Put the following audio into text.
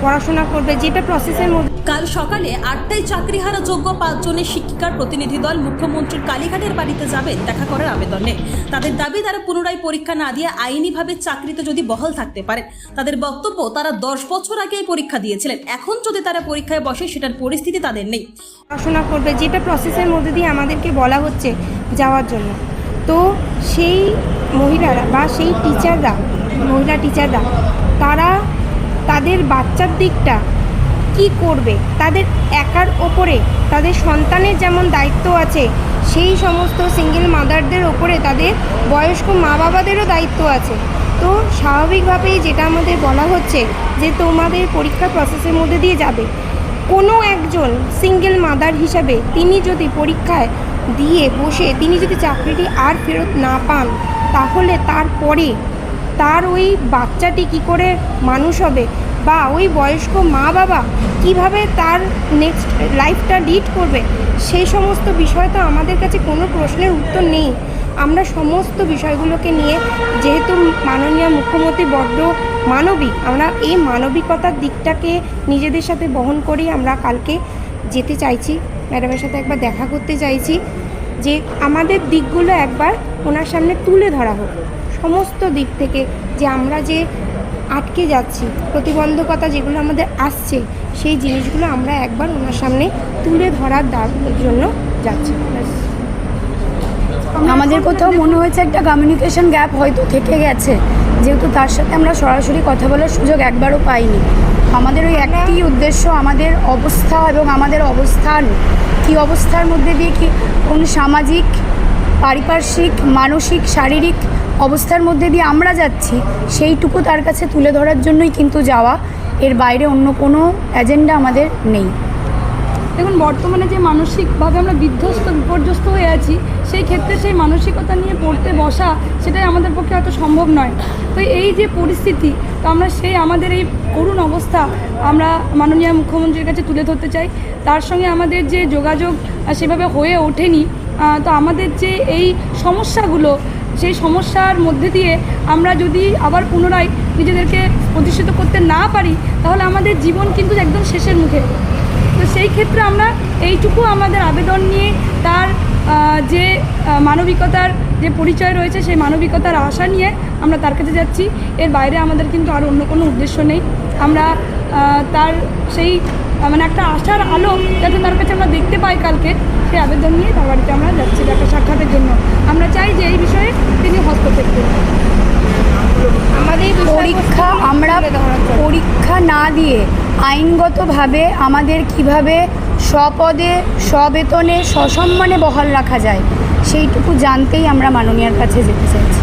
পড়াশোনা করবে, যেটা প্রসেসের মধ্যে। কাল সকালে 8টায় চাকরিহারা যোগ্য 5 জনের শিক্ষিকার প্রতিনিধি দল মুখ্যমন্ত্রীর কালীঘাটের বাড়িতে যাবেন দেখা করার আবেদনে। তাদের দাবি তারা পুনরায় পরীক্ষা না দিয়ে আইনিভাবে চাকরিতে যদি বহাল থাকতে পারেন। তাদের বক্তব্য, তারা 10 বছর আগে পরীক্ষা দিয়েছিলেন, এখন যদি তারা পরীক্ষায় বসে সেটার পরিস্থিতি তাদের নেই। পড়াশোনা করবে, যেটা প্রসেসের মধ্যে দিয়ে আমাদেরকে বলা হচ্ছে যাওয়ার জন্য। তো সেই মহিলারা বা সেই মহিলা টিচাররা তারা তাদের বাচ্চার দিকটা কি করবে, তাদের একার ওপরে তাদের সন্তানের যেমন দায়িত্ব আছে, সেই সমস্ত সিঙ্গেল মাদারদের ওপরে তাদের বয়স্ক মা বাবাদেরও দায়িত্ব আছে। তো স্বাভাবিকভাবেই যেটা আমাদের বলা হচ্ছে যে তোমাদের পরীক্ষা প্রসেসের মধ্যে দিয়ে যাবে। কোনো একজন সিঙ্গেল মাদার হিসাবে তিনি যদি পরীক্ষায় দিয়ে বসে তিনি যদি চাকরিটি আর ফেরত না পান, তাহলে তারপরে তার ওই বাচ্চাটি কি করে মানুষ হবে, বা ওই বয়স্ক মা বাবা কিভাবে তার নেক্সট লাইফটা লিড করবে, সেই সমস্ত বিষয় তো আমাদের কাছে কোনো প্রশ্নের উত্তর নেই। আমরা সমস্ত বিষয়গুলোকে নিয়ে, যেহেতু মাননীয় মুখ্যমন্ত্রী বড্ড মানবিক, আমরা এই মানবিকতার দিকটাকে নিজেদের সাথে বহন করেই আমরা কালকে যেতে চাইছি, ম্যাডামের সাথে একবার দেখা করতে চাইছি, যে আমাদের দিকগুলো একবার ওনার সামনে তুলে ধরা হোক সমস্ত দিক থেকে, যে আমরা যে আটকে যাচ্ছি, প্রতিবন্ধকতা যেগুলো আমাদের আসছে, সেই জিনিসগুলো আমরা একবার ওনার সামনে তুলে ধরার জন্য যাচ্ছি। আমাদের কোথাও মনে হয়েছে একটা কমিউনিকেশন গ্যাপ হয়তো থেকে গেছে, যেহেতু তার সাথে আমরা সরাসরি কথা বলার সুযোগ একবারও পাইনি। আমাদের ওই একটি উদ্দেশ্য, আমাদের অবস্থা এবং আমাদের অবস্থান, কী অবস্থার মধ্যে দিয়ে কি কোন সামাজিক, পারিপার্শ্বিক, মানসিক, শারীরিক অবস্থার মধ্যে দিয়ে আমরা যাচ্ছি, সেইটুকু তার কাছে তুলে ধরার জন্যই কিন্তু যাওয়া। এর বাইরে অন্য কোনো এজেন্ডা আমাদের নেই। দেখুন, বর্তমানে যে মানসিকভাবে আমরা বিপর্যস্ত হয়ে আছি, সেই ক্ষেত্রে সেই মানসিকতা নিয়ে পড়তে বসা, সেটাই আমাদের পক্ষে হয়তো সম্ভব নয়। তো এই যে পরিস্থিতি, তো আমরা আমাদের এই করুণ অবস্থা আমরা মাননীয় মুখ্যমন্ত্রীর কাছে তুলে ধরতে চাই। তার সঙ্গে আমাদের যে যোগাযোগ সেভাবে হয়ে ওঠেনি। তো আমাদের যে এই সমস্যাগুলো, সেই সমস্যার মধ্যে দিয়ে আমরা যদি আবার পুনরায় নিজেদেরকে প্রতিষ্ঠিত করতে না পারি, তাহলে আমাদের জীবন কিন্তু একদম শেষের মুখে। তো সেই ক্ষেত্রে আমরা এইটুকু আমাদের আবেদন নিয়ে, তার যে মানবিকতার যে পরিচয় রয়েছে, সেই মানবিকতার আশা নিয়ে আমরা তার কাছে যাচ্ছি। এর বাইরে আমাদের কিন্তু আর অন্য কোনো উদ্দেশ্য নেই। আমরা তার সেই একটা আশার আলো যাতে তার কাছে আমরা দেখতে পাই কালকে, সেই আবেদন নিয়ে তার বাড়িতে আমরা যাচ্ছি একটা সাক্ষাতের জন্য। আমরা চাই যে এই বিষয়ে তিনি হস্তক্ষেপ করুন। আমাদের পরীক্ষা না দিয়ে আইনগতভাবে আমাদের কিভাবে স্বপদে, স্ববেতনে, সসম্মানে বহাল রাখা যায়, সেইটুকু জানতেই আমরা মাননীয়ার কাছে যেতে চাইছি।